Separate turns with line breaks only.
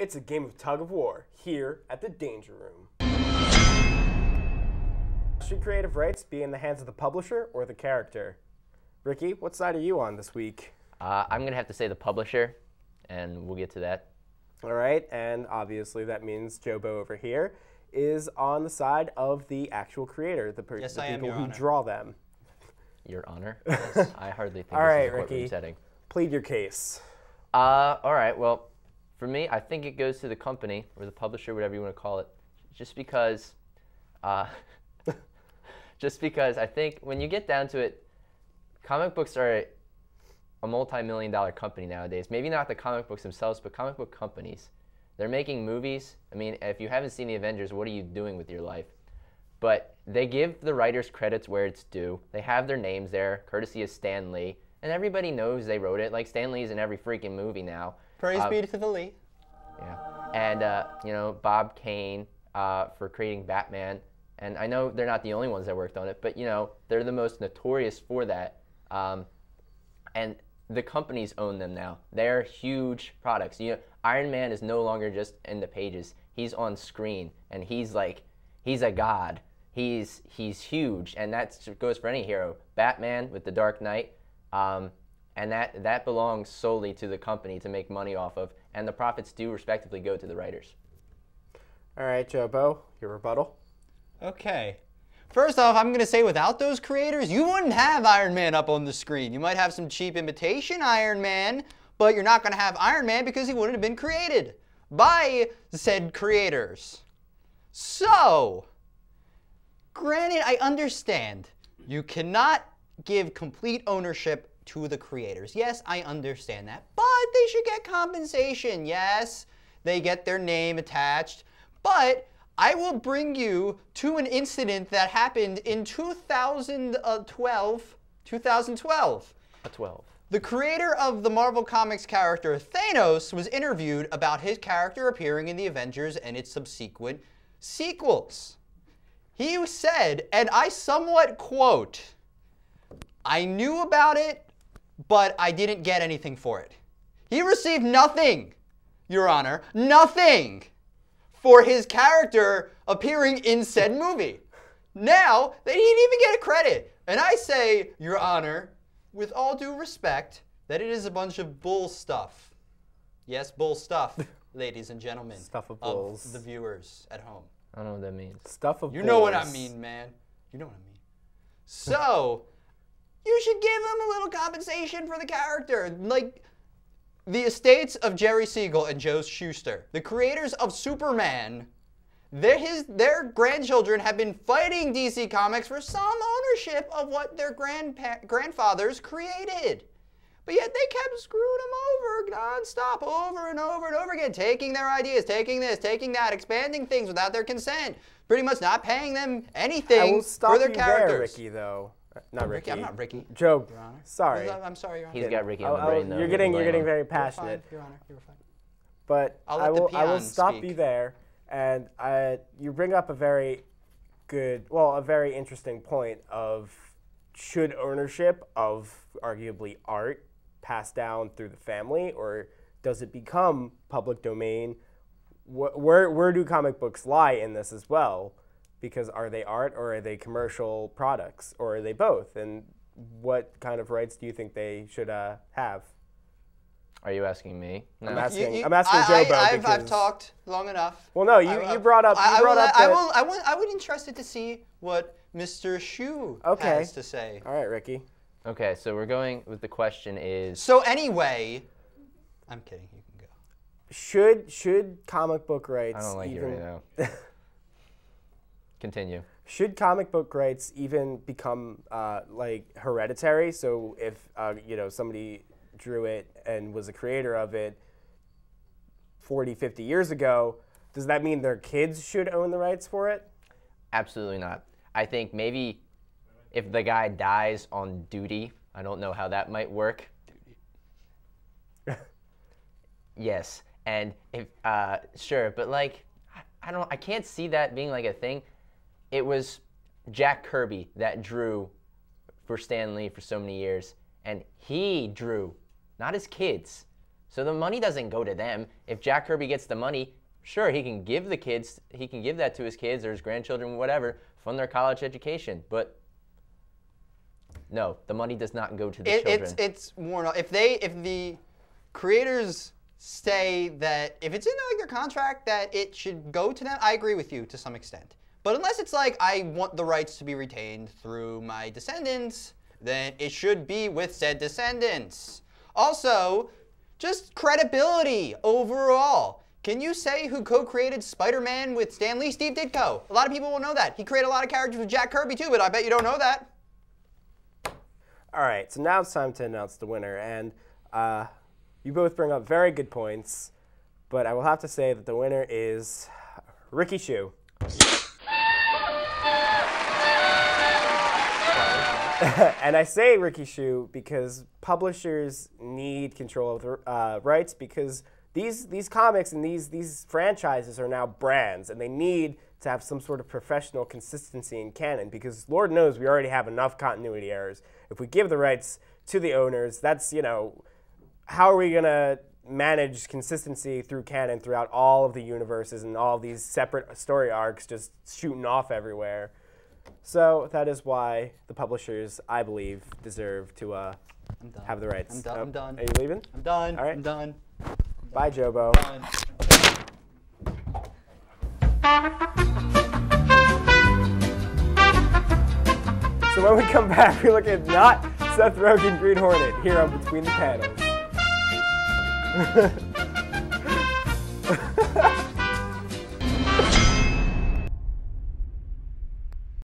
It's a game of tug of war here at the Danger Room. Should creative rights be in the hands of the publisher or the character? Ricky, what side are you on this week?
I'm going to have to say the publisher, and we'll get to that.
All right, and obviously that means Jobo over here is on the side of the actual creator, the people who draw them.
Your Honor? Yes. I hardly think
All
this
right,
is a courtroom
Ricky,
setting.
plead your case.
All right, well, for me, I think it goes to the company, or the publisher, whatever you want to call it, just because I think when you get down to it, comic books are a multi-million-dollar company nowadays. Maybe not the comic books themselves, but comic book companies. They're making movies. I mean, if you haven't seen the Avengers, what are you doing with your life? But they give the writers credits where it's due. They have their names there, courtesy of Stan Lee, and everybody knows they wrote it. Like, Stan Lee's in every freaking movie now.
Praise be to the Lee.
Yeah, and you know, Bob Kane for creating Batman. And I know they're not the only ones that worked on it, but you know, they're the most notorious for that. And the companies own them now. They're huge products. You know, Iron Man is no longer just in the pages. He's on screen, and he's a god. He's huge, and that goes for any hero. Batman with the Dark Knight, and that belongs solely to the company to make money off of, and the profits do respectively go to the writers.
All right, Jobo, your rebuttal.
Okay. First off, I'm going to say without those creators, you wouldn't have Iron Man up on the screen. You might have some cheap imitation Iron Man, but you're not going to have Iron Man because he wouldn't have been created by said creators. So, granted, I understand you cannot give complete ownership to the creators. Yes, I understand that, but they should get compensation. Yes, they get their name attached, but I will bring you to an incident that happened in 2012. The creator of the Marvel Comics character Thanos was interviewed about his character appearing in the Avengers and its subsequent sequels. He said, and I somewhat quote, "I knew about it, but I didn't get anything for it." He received nothing, Your Honor, nothing for his character appearing in said movie. Now, they didn't even get a credit. And I say, Your Honor, with all due respect, that it is a bunch of bull stuff. Yes, bull stuff, ladies and gentlemen.
Stuff of bulls.
Of the viewers at home.
I don't know what that means.
Stuff of bulls.
You know what I mean, man. You know what I mean. So, you should give them a little compensation for the character. Like, the estates of Jerry Siegel and Joe Shuster, the creators of Superman, their grandchildren have been fighting DC Comics for some ownership of what their grandfathers created. But yet they kept screwing them over nonstop, over and over and over again, taking their ideas, taking this, taking that, expanding things without their consent, pretty much not paying them anything for their characters.
There, Ricky, though. Not Ricky.
I'm not Ricky.
Joe,
Your Honor.
sorry.
I'm sorry, Your Honor.
He's got Ricky on the brain, though.
You're getting very passionate.
You're fine, Your Honor. You're fine.
But I will stop
speak.
you there, and you bring up a very a very interesting point of should ownership of arguably art pass down through the family, or does it become public domain? Where do comic books lie in this as well? Because are they art or are they commercial products, or are they both? And what kind of rights do you think they should have?
Are you asking me? No.
I'm asking Jobo.
I've talked long enough.
Well, no, you brought up.
I would be interested to see what Mr. Shu has to say.
All right, Ricky.
Okay, so we're going with the question is.
So anyway, I'm kidding. You can go.
Should comic book rights?
I don't like
even,
you right now. Continue.
Should comic book rights even become like hereditary? So if somebody drew it and was a creator of it 40, 50 years ago, does that mean their kids should own the rights for it?
Absolutely not. I think maybe if the guy dies on duty, I don't know how that might work. Yes, and if sure, but like I can't see that being like a thing. It was Jack Kirby that drew for Stan Lee for so many years, and he drew, not his kids. So the money doesn't go to them. If Jack Kirby gets the money, sure, he can give that to his kids or his grandchildren, whatever, fund their college education. But no, the money does not go to the children.
It's more, if the creators say that, if it's in their contract that it should go to them, I agree with you to some extent. But unless it's like, I want the rights to be retained through my descendants, then it should be with said descendants. Also, just credibility overall. Can you say who co-created Spider-Man with Stan Lee? Steve Ditko. A lot of people will know that. He created a lot of characters with Jack Kirby too, but I bet you don't know that.
All right, so now it's time to announce the winner. And you both bring up very good points, but I will have to say that the winner is Ricky Shu. And I say Ricky Shu because publishers need control of the rights, because these comics and these franchises are now brands, and they need to have some sort of professional consistency in canon, because Lord knows we already have enough continuity errors. If we give the rights to the owners, that's, you know, how are we going to manage consistency through canon throughout all of the universes and all of these separate story arcs just shooting off everywhere? So that is why the publishers, I believe, deserve to have the rights.
I'm done.
Are you leaving?
I'm done.
All right.
I'm done.
Bye, Jobo.
Done.
So when we come back, we look at not Seth Rogen Green Hornet here on Between the Panels.